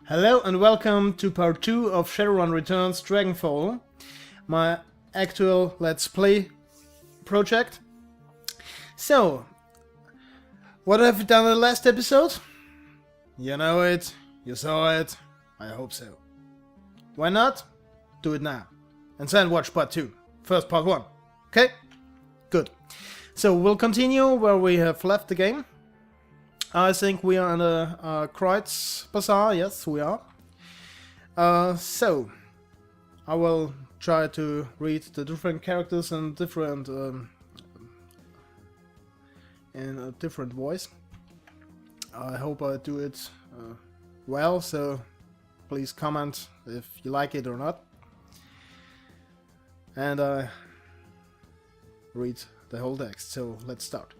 Hello and welcome to part 2 of Shadowrun Returns Dragonfall, my actual Let's Play project. So, what have you done in the last episode? You know it, you saw it, I hope so. Why not? Do it now. And then watch part 2. First part 1. Okay? Good. So we'll continue where we have left the game. I think we are in the Kreuz Bazaar. Yes, we are. So, I will try to read the different characters in a different voice. I hope I do it well, so please comment if you like it or not. And I read the whole text, so let's start.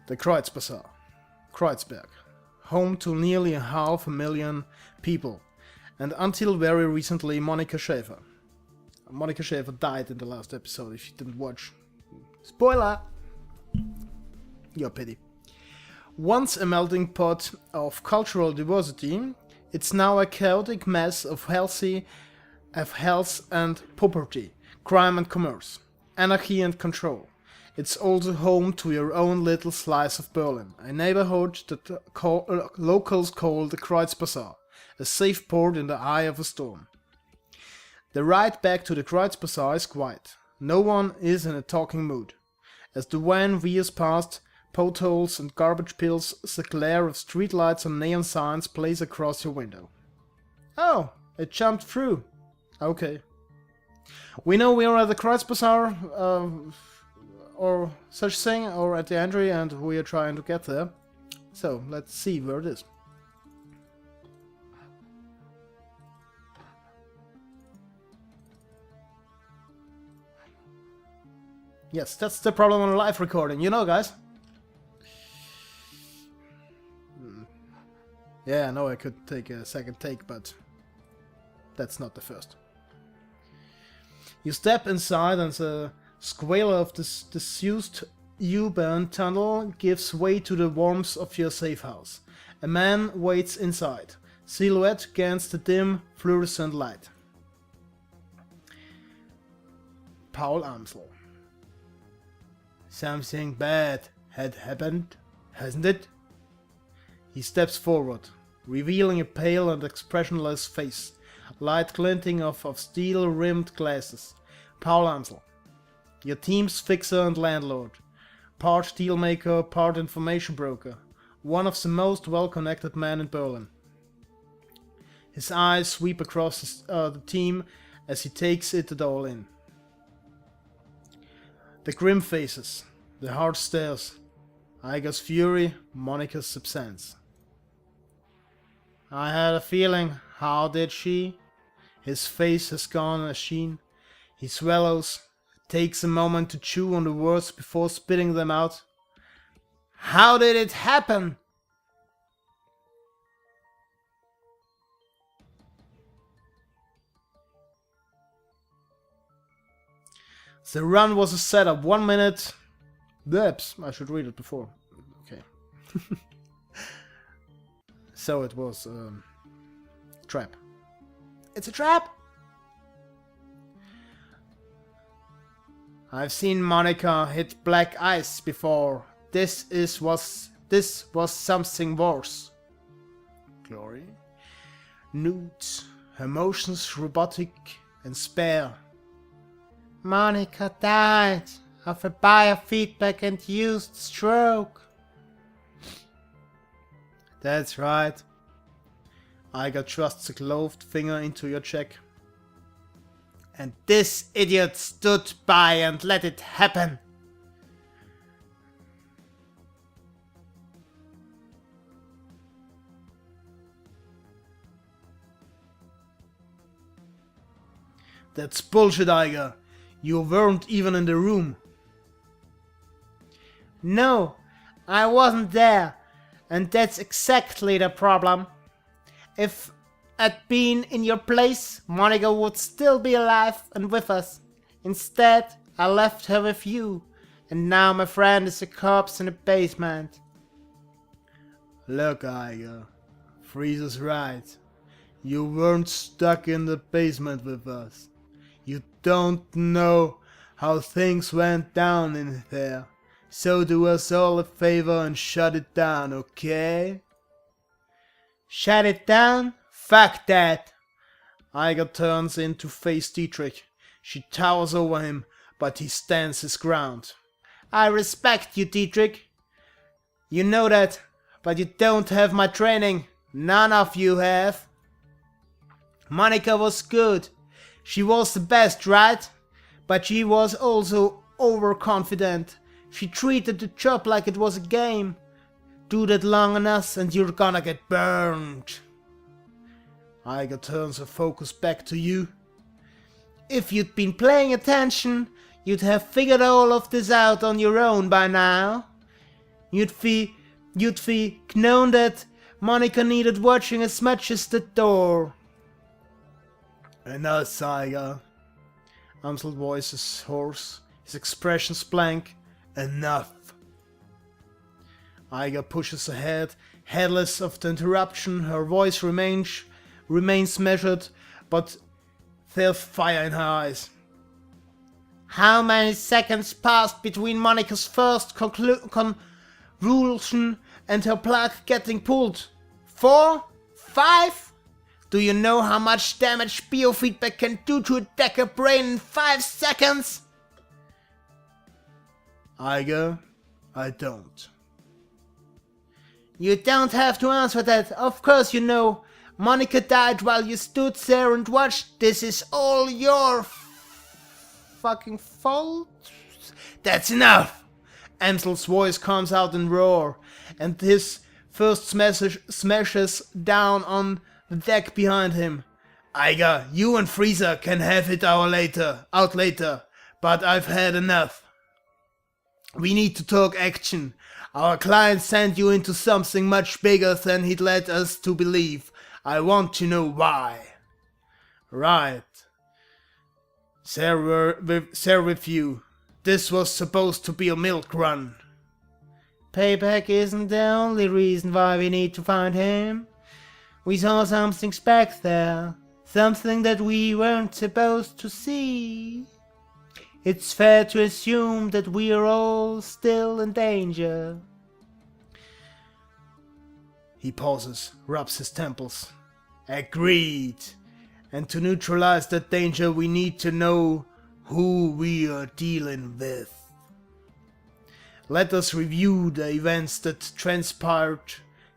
The Kreuz Bazaar. Kreuzberg, home to nearly 500,000 people, and until very recently Monica Schäfer. Monica Schäfer died in the last episode if you didn't watch. Spoiler! Your pity. Once a melting pot of cultural diversity, it's now a chaotic mess of health and poverty, crime and commerce, anarchy and control. It's also home to your own little slice of Berlin, a neighborhood that locals call the Kreuz Bazaar, a safe port in the eye of a storm. The ride back to the Kreuz Bazaar is quiet. No one is in a talking mood. As the van veers past potholes and garbage pills, the glare of streetlights and neon signs plays across your window. Oh, it jumped through. Okay. We know we are at the Kreuz Bazaar, or such thing, or at the entry, and we are trying to get there. So, let's see where it is. Yes, that's the problem on live recording, you know, guys. Yeah, I know I could take a second take, but that's not the first. You step inside and the squalor of this disused U-Bahn tunnel gives way to the warmth of your safe house. A man waits inside, silhouette against the dim, fluorescent light. Paul Amsel. Something bad had happened, hasn't it? He steps forward, revealing a pale and expressionless face, light glinting of steel-rimmed glasses. Paul Amsel. Your team's fixer and landlord, part dealmaker, part information broker, one of the most well-connected men in Berlin. His eyes sweep across the team as he takes it all in. The grim faces, the hard stares, Iger's fury, Monica's substance. I had a feeling, how did she? His face has gone a sheen. He swallows, takes a moment to chew on the words before spitting them out. How did it happen? The run was a setup, 1 minute. Oops, I should read it before. Okay. So it was a trap. It's a trap! I've seen Monica hit black ice before. This was something worse. Glory. Nudes, her motions robotic and spare. Monica died of a biofeedback-induced stroke. That's right. Iger thrusts a gloved finger into your cheek. And this idiot stood by and let it happen. That's bullshit, Iger. You weren't even in the room. No, I wasn't there. And that's exactly the problem. If I'd been in your place, Monica would still be alive and with us. Instead, I left her with you, and now my friend is a corpse in the basement. Look, Iger, Frieza's right. You weren't stuck in the basement with us. You don't know how things went down in there. So do us all a favor and shut it down, okay? Shut it down? Fuck that! Iger turns in to face Dietrich. She towers over him, but he stands his ground. I respect you, Dietrich. You know that, but you don't have my training. None of you have. Monica was good. She was the best, right? But she was also overconfident. She treated the job like it was a game. Do that long enough and you're gonna get burned. Iger turns her focus back to you. If you'd been paying attention, you'd have figured all of this out on your own by now. You'd known that Monica needed watching as much as the door. Enough, Iger. Amsel's voice is hoarse, his expressions blank. Enough. Iger pushes ahead, heedless of the interruption. Her voice remains measured, but there's fire in her eyes. How many seconds passed between Monica's first convulsion and her plug getting pulled? 4? 5? Do you know how much damage biofeedback can do to a Decker brain in 5 seconds? Iger, I don't. You don't have to answer that. Of course you know. Monica died while you stood there and watched. This is all your fucking fault? That's enough! Amsel's voice comes out in roar, and his first smashes down on the deck behind him. Iger, you and Freezer can have it out later, but I've had enough. We need to talk action. Our client sent you into something much bigger than he'd led us to believe. I want to know why. Right. Share with you. This was supposed to be a milk run. Payback isn't the only reason why we need to find him. We saw something back there. Something that we weren't supposed to see. It's fair to assume that we are all still in danger. He pauses, rubs his temples. Agreed. And to neutralize that danger, we need to know who we are dealing with. Let us review the events that transpired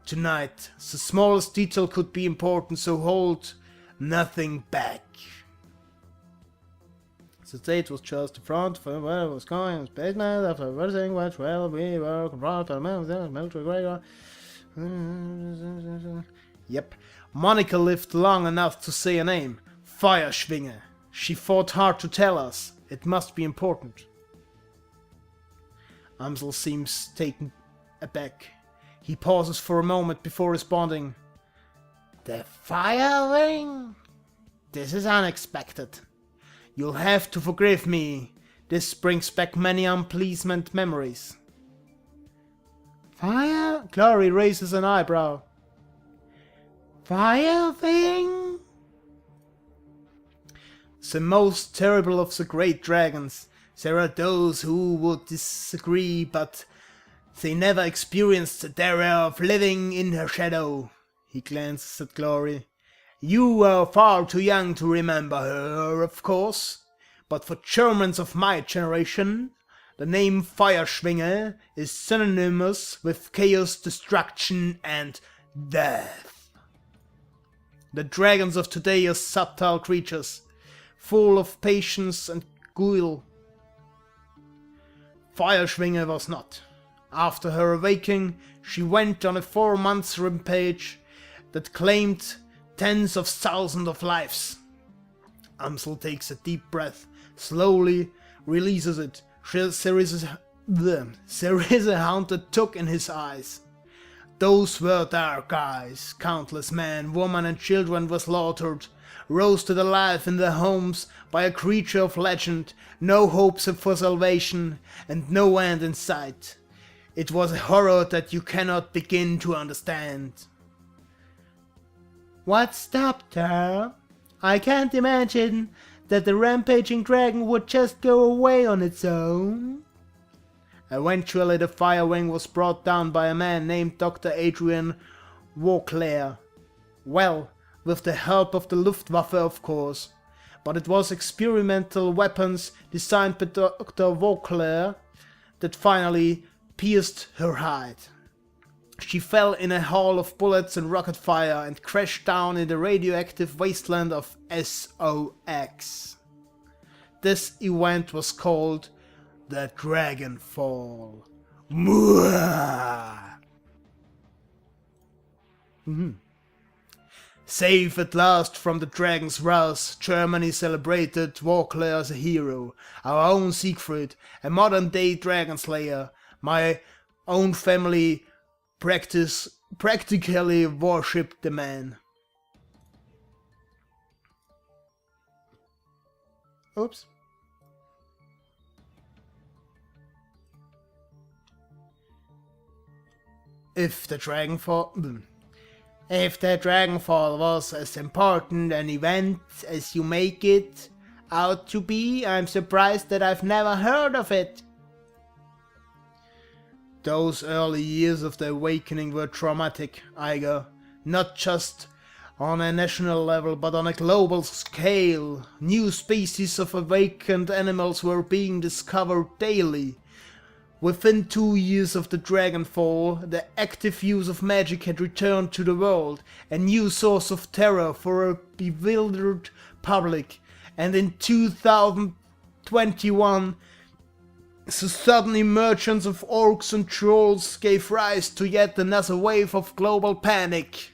tonight. The smallest detail could be important, so hold nothing back. The state was just the front for where it was going, in basement, after everything went well, we were confronted by the military graveyard. Yep. Monica lived long enough to say a name. Feuerschwinge. She fought hard to tell us. It must be important. Amsel seems taken aback. He pauses for a moment before responding. The fire ring? This is unexpected. You'll have to forgive me. This brings back many unpleasant memories. Fire? Glory raises an eyebrow. Fire thing? The most terrible of the great dragons. There are those who would disagree, but they never experienced the terror of living in her shadow. He glances at Glory. You are far too young to remember her, of course, but for Germans of my generation, the name Feuerschwinge is synonymous with chaos, destruction, and death. The dragons of today are subtle creatures, full of patience and guile. Feuerschwinge was not. After her awakening, she went on a 4-month rampage that claimed tens of thousands of lives. Amsel takes a deep breath, slowly releases it. There is a haunted look in his eyes. Those were dark eyes. Countless men, women and children were slaughtered, roasted alive in their homes by a creature of legend, no hopes for salvation, and no end in sight. It was a horror that you cannot begin to understand. What stopped her? I can't imagine that the rampaging dragon would just go away on its own. Eventually the Feuerschwinge was brought down by a man named Dr. Adrian Vauclair. Well, with the help of the Luftwaffe of course. But it was experimental weapons designed by Dr. Vauclair that finally pierced her hide. She fell in a hail of bullets and rocket fire and crashed down in the radioactive wasteland of SOX. This event was called the Dragonfall. Safe at last from the dragon's wrath, Germany celebrated Vauclair as a hero, our own Siegfried, a modern-day dragon slayer. My own family practically worshipped the man. Oops. If the Dragonfall was as important an event as you make it out to be, I'm surprised that I've never heard of it. Those early years of the awakening were traumatic, Iger. Not just on a national level, but on a global scale. New species of awakened animals were being discovered daily. Within 2 years of the Dragonfall, the active use of magic had returned to the world, a new source of terror for a bewildered public, and in 2021, the sudden emergence of orcs and trolls gave rise to yet another wave of global panic.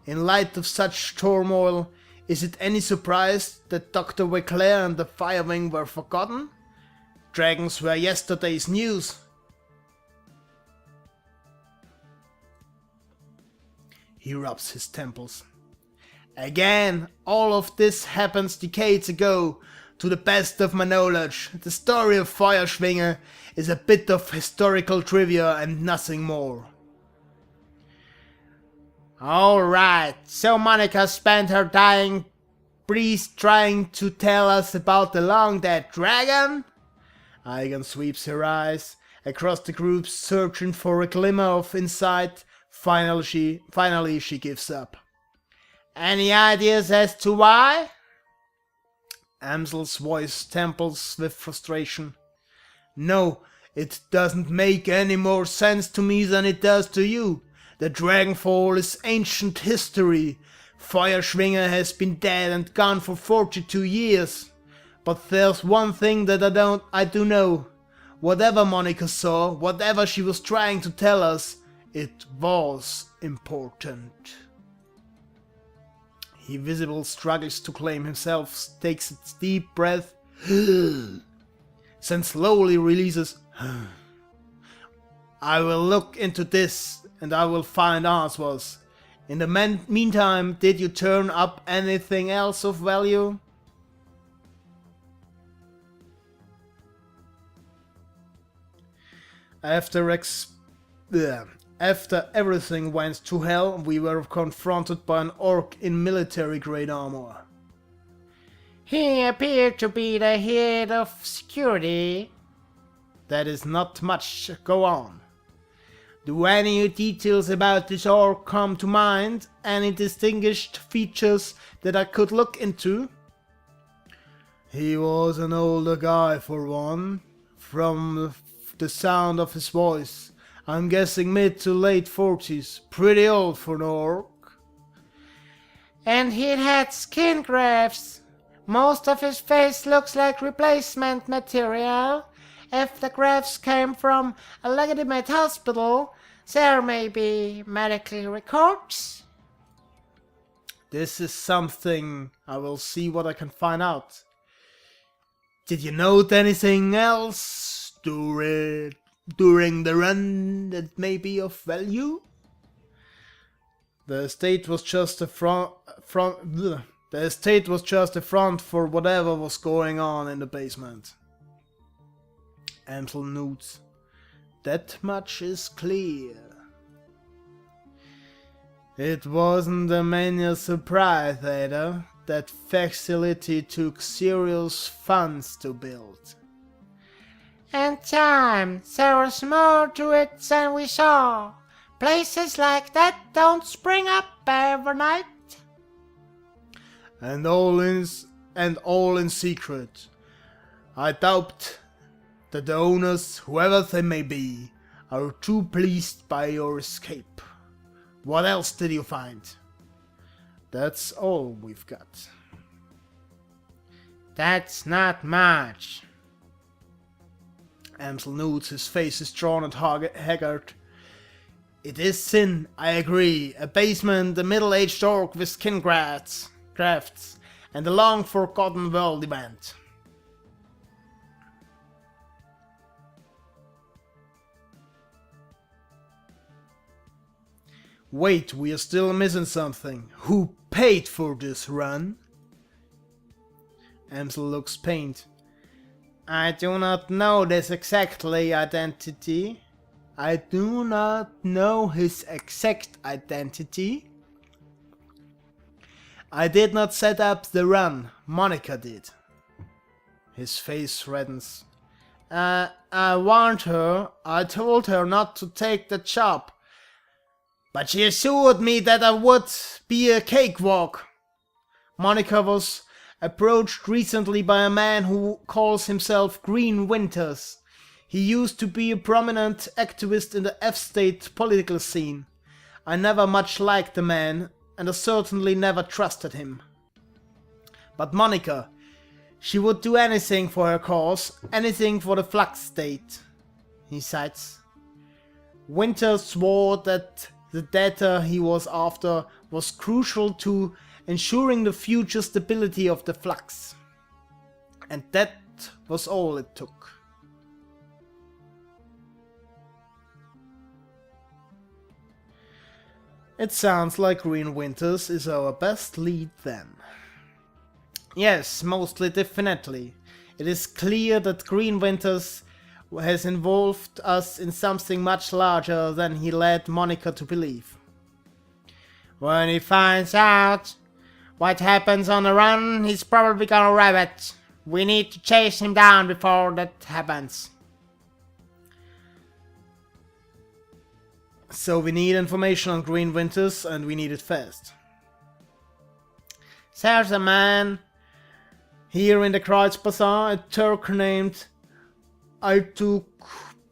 In light of such turmoil, is it any surprise that Dr. Vauclair and the Feuerschwinge were forgotten? Dragons were yesterday's news. He rubs his temples. Again, all of this happens decades ago. To the best of my knowledge, the story of Feuerschwinge is a bit of historical trivia and nothing more. Alright, so Monica spent her dying breath trying to tell us about the long-dead dragon? Igan sweeps her eyes across the group, searching for a glimmer of insight. Finally she gives up. Any ideas as to why? Amsel's voice temples with frustration. No, it doesn't make any more sense to me than it does to you. The Dragonfall is ancient history. Feuerschwinge has been dead and gone for 42 years. But there's one thing that I do know. Whatever Monica saw, whatever she was trying to tell us, it was important. He visibly struggles to claim himself, takes a deep breath, then slowly releases. I will look into this and I will find answers. In the meantime, did you turn up anything else of value? After everything went to hell, we were confronted by an orc in military-grade armor. He appeared to be the head of security. That is not much. Go on. Do any details about this orc come to mind? Any distinguished features that I could look into? He was an older guy for one. From the sound of his voice, I'm guessing mid to late 40s. Pretty old for an orc. And he'd had skin grafts. Most of his face looks like replacement material. If the grafts came from a legitimate hospital, there may be medical records. This is something I will see what I can find out. Did you note anything else during the run that may be of value? The estate was just a front for whatever was going on in the basement. Amsel notes. That much is clear. It wasn't a major surprise, Ada. That facility took serious funds to build. And time, there's more to it than we saw. Places like that don't spring up overnight. And all in secret. I doubt that the owners, whoever they may be, are too pleased by your escape. What else did you find? That's all we've got. That's not much. Amsel nods, his face is drawn and haggard. It is sin, I agree. A basement, a middle-aged orc with skin crafts, and a long-forgotten world event. Wait, we are still missing something. Who paid for this run? Amsel looks pained. I do not know this exactly identity. I do not know his exact identity. I did not set up the run. Monica did. His face reddens. I warned her. I told her not to take the job. But she assured me that I would be a cakewalk. Monica was approached recently by a man who calls himself Green Winters. He used to be a prominent activist in the F-state political scene. I never much liked the man, and I certainly never trusted him. But Monica, she would do anything for her cause, anything for the Flux State. He cites. Winters swore that the data he was after was crucial to ensuring the future stability of the Flux. And that was all it took. It sounds like Green Winters is our best lead then. Yes, mostly definitely. It is clear that Green Winters has involved us in something much larger than he led Monica to believe. When he finds out what happens on the run, he's probably gonna grab it. We need to chase him down before that happens. So we need information on Green Winters, and we need it fast. There's a man here in the Kreuz Bazaar, a Turk named Altuk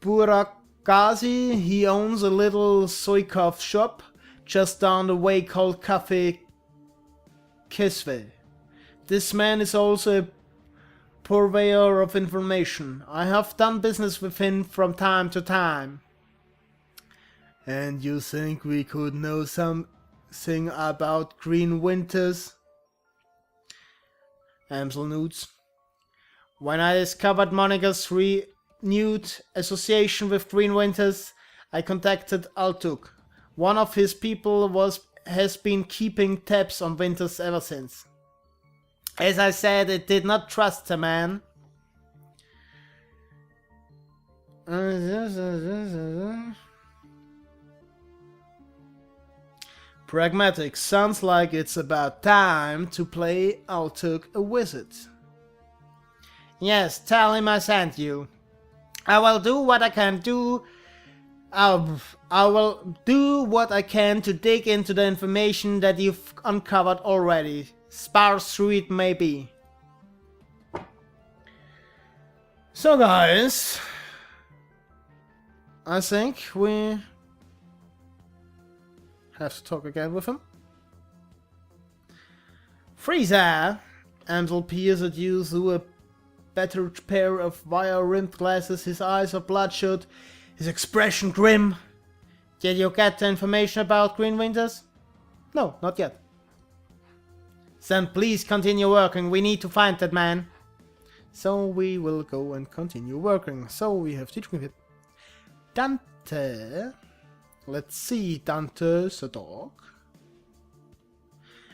Burakazi. He owns a little Soykov shop just down the way called Cafe Kisve. This man is also a purveyor of information. I have done business with him from time to time. And you think we could know something about Green Winters? Amsel nods. When I discovered Monica's renewed association with Green Winters, I contacted Altuk. One of his people has been keeping tabs on Winters ever since. As I said, it did not trust the man. Pragmatic. Sounds like it's about time to play Altuk a visit. Yes, tell him I sent you. I will do what I can do. I will do what I can to dig into the information that you've uncovered already, sparse through it may be. So guys, I think we have to talk again with him. Frieza! Amsel peers at you through a battered pair of wire-rimmed glasses. His eyes are bloodshot, his expression grim. Did you get the information about Green Winters? No, not yet. Then please continue working. We need to find that man. So we will go and continue working. So we have teaching with Dante. Let's see, Dante's a dog.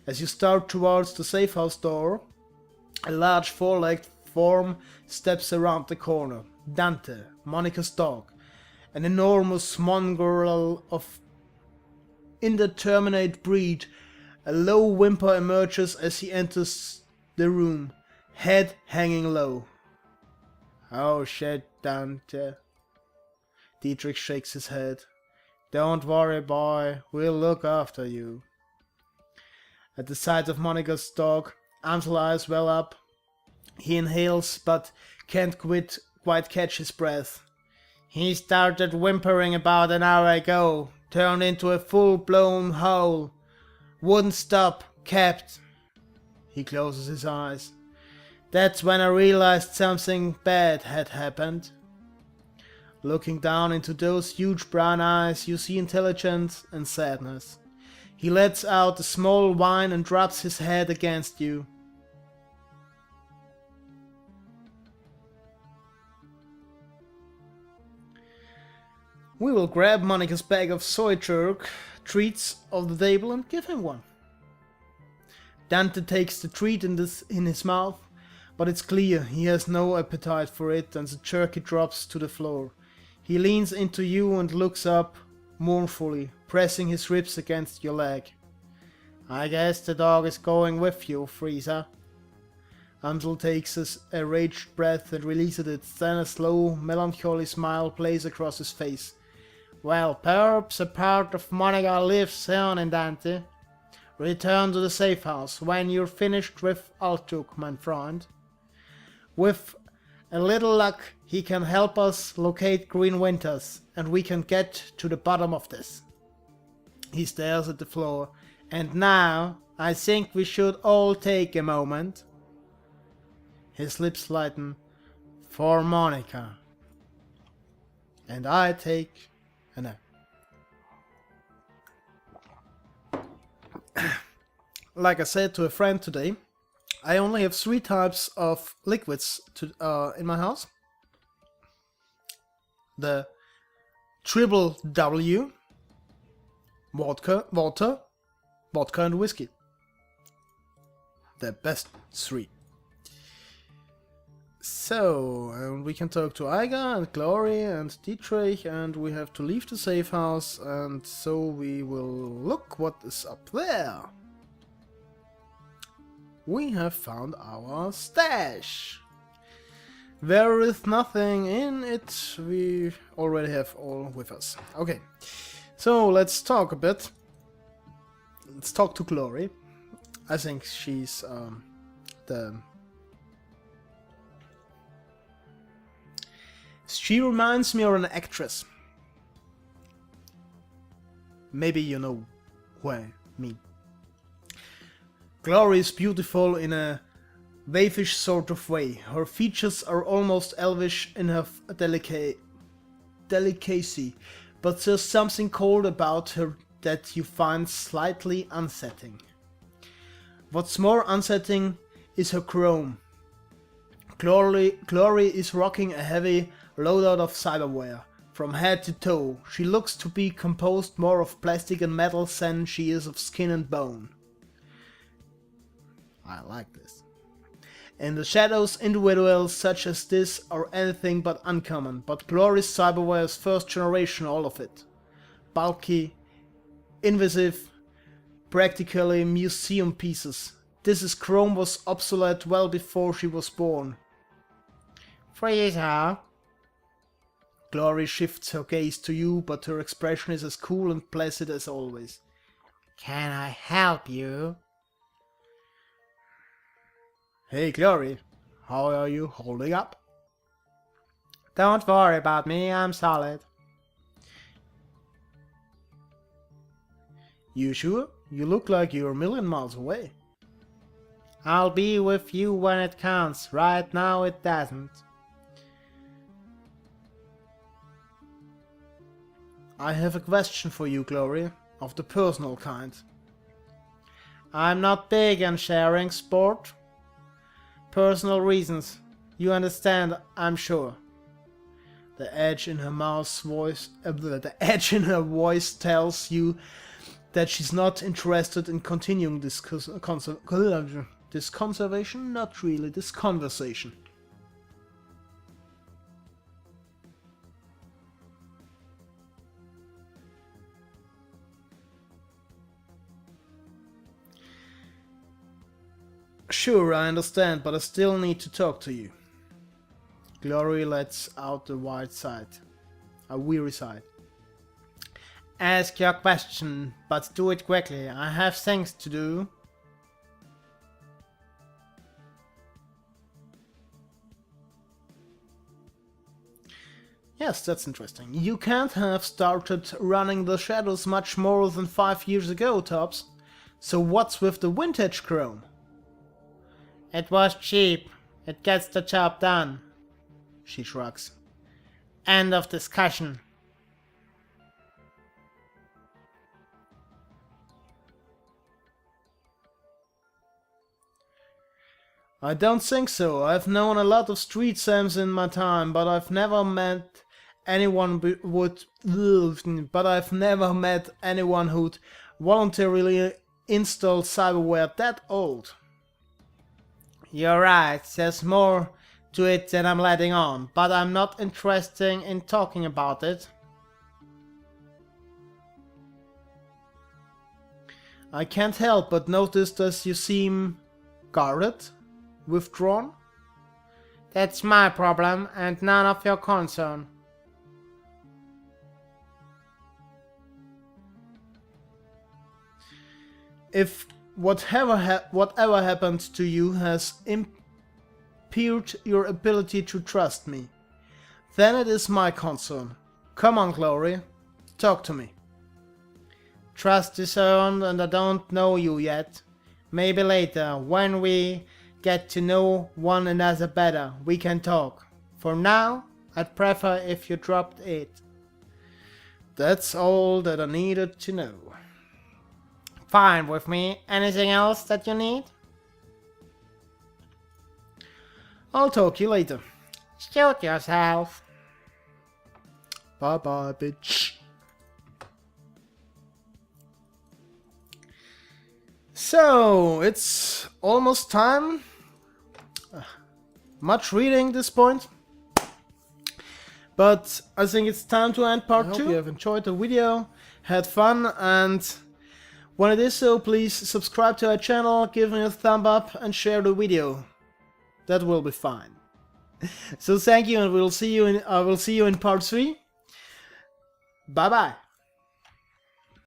As you start towards the safe house door, a large four-legged form steps around the corner. Dante, Monica's dog. An enormous mongrel of indeterminate breed. A low whimper emerges as he enters the room, head hanging low. Oh shit, Dante. Dietrich shakes his head. Don't worry, boy, we'll look after you. At the sight of Monica's dog, Amsel eyes well up. He inhales, but can't quite catch his breath. He started whimpering about an hour ago, turned into a full-blown howl. Wouldn't stop, kept. He closes his eyes. That's when I realized something bad had happened. Looking down into those huge brown eyes, you see intelligence and sadness. He lets out a small whine and drops his head against you. We will grab Monica's bag of soy jerk treats off the table and give him one. Dante takes the treat in his mouth, but it's clear he has no appetite for it, and the jerky drops to the floor. He leans into you and looks up mournfully, pressing his ribs against your leg. I guess the dog is going with you, Frieza. Amsel takes a raged breath and releases it, then a slow, melancholy smile plays across his face. Well, perhaps a part of Monica lives on in Dante. Return to the safe house when you're finished with Altuk, my friend. With a little luck, he can help us locate Green Winters, and we can get to the bottom of this. He stares at the floor. And now, I think we should all take a moment. His lips lighten. For Monica. And I take a nap. Like I said to a friend today, I only have 3 types of liquids in my house. The triple W, vodka, and whiskey. The best 3. So, we can talk to Aiga and Glory and Dietrich, and we have to leave the safe house, and so we will look what is up there. We have found our stash. There is nothing in it, we already have all with us. Okay, so let's talk a bit. Let's talk to Glory. I think she's She reminds me of an actress. Maybe you know who I mean. Glory is beautiful in a waifish sort of way. Her features are almost elvish in her delicacy, but there's something cold about her that you find slightly unsettling. What's more unsettling is her chrome. Glory is rocking a heavy loadout of cyberware. From head to toe, she looks to be composed more of plastic and metal than she is of skin and bone. I like this. In the shadows, individuals such as this are anything but uncommon, but Glory's cyberware is first generation, all of it. Bulky, invasive, practically museum pieces. This chrome was obsolete well before she was born. Frieza. Glory shifts her gaze to you, but her expression is as cool and placid as always. Can I help you? Hey Glory, how are you holding up? Don't worry about me, I'm solid. You sure? You look like you're a million miles away. I'll be with you when it counts. Right now it doesn't. I have a question for you, Glory, of the personal kind. I'm not big on sharing sport. Personal reasons. You understand, I'm sure. The edge in her voice tells you that she's not interested in continuing this conversation. Sure, I understand, but I still need to talk to you. Glory lets out a wide sigh. A weary sigh. Ask your question, but do it quickly. I have things to do. Yes, that's interesting. You can't have started running the Shadows much more than 5 years ago, Tops. So what's with the vintage chrome? It was cheap. It gets the job done. She shrugs. End of discussion. I don't think so. I've known a lot of street Sams in my time, but I've never met anyone who'd voluntarily install cyberware that old. You're right, there's more to it than I'm letting on, but I'm not interested in talking about it. I can't help but notice that you seem guarded, withdrawn. That's my problem and none of your concern. If whatever happened to you has impaired your ability to trust me, then it is my concern. Come on, Glory, talk to me. Trust is earned and I don't know you yet. Maybe later, when we get to know one another better, we can talk. For now, I'd prefer if you dropped it. That's all that I needed to know. Fine with me. Anything else that you need? I'll talk to you later. Shoot yourself. Bye bye, bitch. So, it's almost time. Much reading this point. But I think it's time to end part 2. I hope you have enjoyed the video, had fun, and when it is so, please subscribe to our channel, give me a thumb up, and share the video. That will be fine. So thank you, and I will see you in part 3. Bye bye.